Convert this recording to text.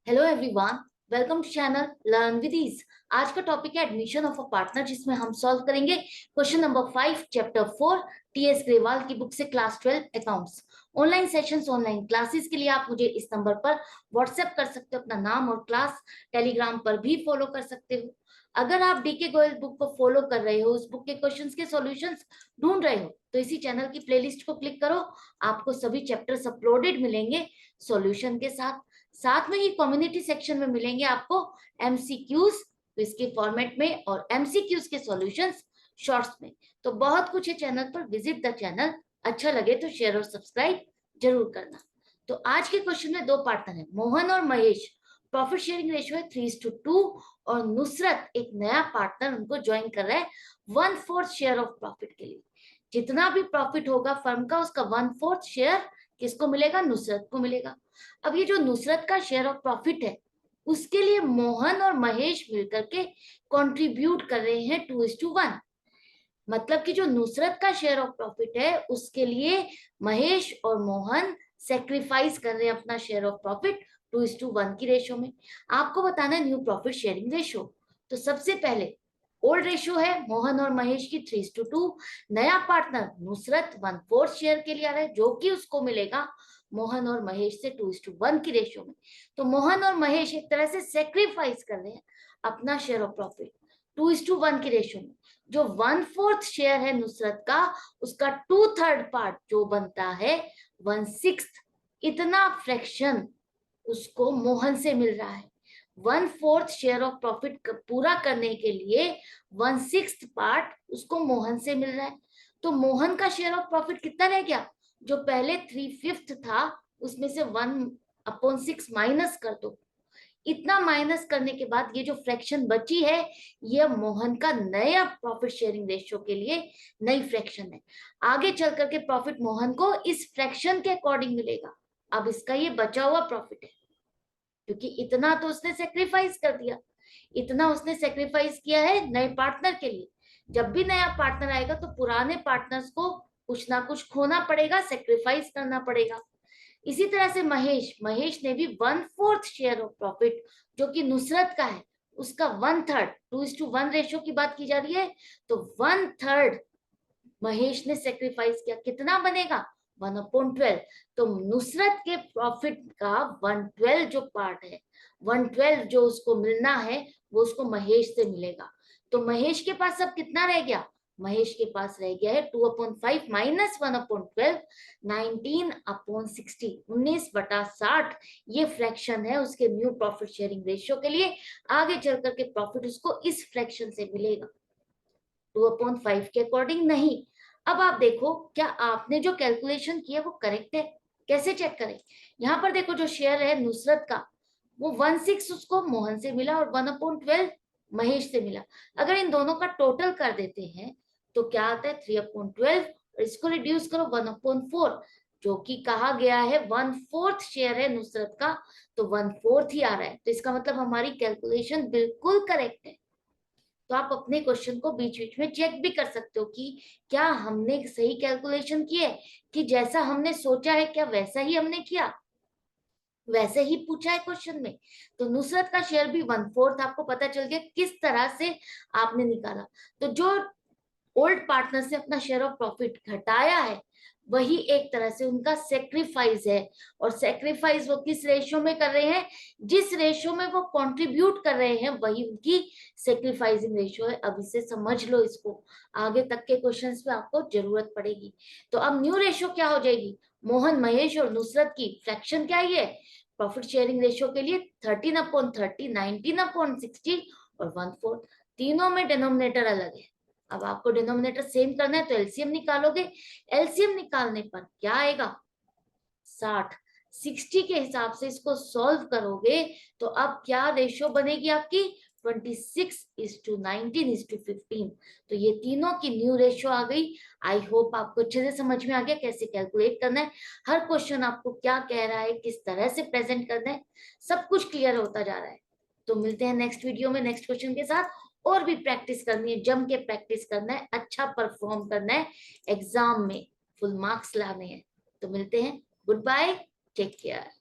Hello everyone, welcome to channel learn with ease. आज का topic है एडमिशन ऑफ अ पार्टनर, जिसमें हम सॉल्व करेंगे question number 5 chapter 4 TS Grewal की बुक से class 12 accounts. Online sessions, online classes के लिए आप मुझे इस नंबर पर व्हाट्सएप कर सकते हो अपना नाम और क्लास। टेलीग्राम पर भी फॉलो कर सकते हो। अगर आप डीके गोयल बुक को फॉलो कर रहे हो, उस बुक के क्वेश्चंस के सॉल्यूशंस ढूंढ रहे हो, तो इसी चैनल की प्लेलिस्ट को क्लिक करो। आपको सभी चैप्टर्स अपलोडेड मिलेंगे सॉल्यूशन के साथ। साथ में ही कम्युनिटी सेक्शन में मिलेंगे आपको एमसीक्यूज क्विज के फॉर्मेट में और एमसीक्यूज के सॉल्यूशंस शॉर्ट्स में। तो बहुत कुछ है चैनल पर, विजिट द चैनल। अच्छा लगे तो शेयर और सब्सक्राइब जरूर करना। तो आज के क्वेश्चन में दो पार्टनर हैं, मोहन और महेश। प्रॉफिट शेयरिंग रेशियो है 3:2 और नुसरत एक नया पार्टनर उनको ज्वाइन कर रहा है 1/4 शेयर ऑफ प्रॉफिट के लिए। जितना भी प्रॉफिट होगा फर्म का, उसका 1/4 शेयर किसको मिलेगा? नुसरत को मिलेगा। अब ये जो नुसरत का शेयर ऑफ प्रॉफिट है, उसके लिए मोहन और महेश मिलकर के कंट्रीब्यूट कर रहे हैं 2:1। मतलब कि जो नुसरत का शेयर ऑफ प्रॉफिट है, उसके लिए महेश और मोहन सेक्रीफाइस कर रहे हैं अपना शेयर ऑफ प्रॉफिट 2:1 की रेशो में। आपको बताना है न्यू प्रॉफिट शेयरिंग रेशो। तो सबसे पहले ओल्ड रेशो है मोहन और महेश की 3:2। नया पार्टनर नुसरत 1/4 शेयर के लिए आ रहा है, जो कि उसको मिलेगा मोहन और महेश से 2:1 की रेशो में। तो मोहन और महेश एक तरह से सेक्रीफाइस कर रहे हैं अपना शेयर ऑफ प्रॉफिट 2:1 की रेशो में। जो 1/4 शेयर है नुसरत का, उसका 2/3 पार्ट जो बनता है 1/6, इतना फ्रैक्शन उसको मोहन से मिल रहा है। 1/4 शेयर ऑफ प्रॉफिट पूरा करने के लिए 1/6 पार्ट उसको मोहन से मिल रहा है। तो मोहन का शेयर ऑफ प्रॉफिट कितना रह गया? जो पहले 3/5 था, उसमें से 1/6 माइनस कर दो। इतना माइनस करने के बाद ये जो फ्रैक्शन बची है, ये मोहन का नया प्रॉफिट शेयरिंग रेशियो के लिए नई फ्रैक्शन है। आगे चल करके प्रॉफिट मोहन को इस फ्रैक्शन के अकॉर्डिंग मिलेगा। अब इसका ये बचा हुआ प्रॉफिट है, क्योंकि इतना तो उसने सेक्रीफाइस कर दिया। इतना उसने सेक्रीफाइस किया है नए पार्टनर के लिए। जब भी नया पार्टनर आएगा तो पुराने पार्टनर्स को कुछ ना कुछ खोना पड़ेगा, सेक्रीफाइस करना पड़ेगा। इसी तरह से महेश महेश ने भी 1/4 शेयर ऑफ प्रॉफिट, जो कि नुसरत का है, उसका 1/3 2:1 रेशियो की बात की जा रही है, तो 1/3 महेश ने सेक्रीफाइस किया। कितना बनेगा? 1/12। तो नुसरत के प्रॉफिट का 1/12 जो पार्ट है, 1/12 जो उसको मिलना है, वो उसको महेश से मिलेगा। तो महेश के पास अब कितना रह गया? महेश के पास रह गया है 2/5 माइनस 1/12, 19/60, 19/60। ये फ्रैक्शन है उसके न्यू प्रॉफिट शेयरिंग रेशियो के लिए। आगे चल करके प्रॉफिट उसको इस फ्रैक्शन से मिलेगा, 2/5 के अकॉर्डिंग नहीं। अब आप देखो, क्या आपने जो कैलकुलेशन किया वो करेक्ट है? कैसे चेक करें? यहाँ पर देखो, जो शेयर है नुसरत का, वो 1/6 उसको मोहन से मिला और 1/12 महेश से मिला। अगर इन दोनों का टोटल कर देते हैं तो क्या आता है? 3/12। और इसको रिड्यूस करो 1/4, जो कि कहा गया है 1/4 शेयर है नुसरत का, तो 1/4 ही आ रहा है। तो इसका मतलब हमारी कैलकुलेशन बिल्कुल करेक्ट है। तो आप अपने क्वेश्चन को बीच बीच में चेक भी कर सकते हो कि क्या हमने सही कैलकुलेशन की है, कि जैसा हमने सोचा है क्या वैसा ही हमने किया, वैसे ही पूछा है क्वेश्चन में। तो नुसरत का शेयर भी 1/4, आपको पता चल गया किस तरह से आपने निकाला। तो जो ओल्ड पार्टनर से अपना शेयर ऑफ प्रॉफिट घटाया है, वही एक तरह से उनका सेक्रीफाइस है। और सेक्रीफाइस वो किस रेशियो में कर रहे हैं? जिस रेशियो में वो कंट्रीब्यूट कर रहे हैं, वही उनकी सेक्रीफाइसिंग रेशियो है। अब इसे समझ लो, इसको आगे तक के क्वेश्चंस में आपको जरूरत पड़ेगी। तो अब न्यू रेशियो क्या हो जाएगी? मोहन, महेश और नुसरत की फ्रैक्शन क्या है? प्रॉफिट शेयरिंग रेशियो के लिए 13/30, 19/60 और 1/4। तीनों में डिनोमिनेटर अलग है। अब आपको डिनोमिनेटर सेम करना है तो एलसीएम निकालोगे। एलसीएम निकालने पर क्या आएगा? 60। 60 के हिसाब से इसको सॉल्व करोगे तो अब क्या रेशियो बनेगी आपकी? 26:19:15। तो ये तीनों की न्यू रेशियो आ गई। आई होप आपको अच्छे से समझ में आ गया कैसे कैलकुलेट करना है, हर क्वेश्चन आपको क्या कह रहा है, किस तरह से प्रेजेंट करना है, सब कुछ क्लियर होता जा रहा है। तो मिलते हैं नेक्स्ट वीडियो में नेक्स्ट क्वेश्चन के साथ। और भी प्रैक्टिस करनी है, जम के प्रैक्टिस करना है, अच्छा परफॉर्म करना है, एग्जाम में फुल मार्क्स लाने हैं। तो मिलते हैं, गुड बाय, टेक केयर।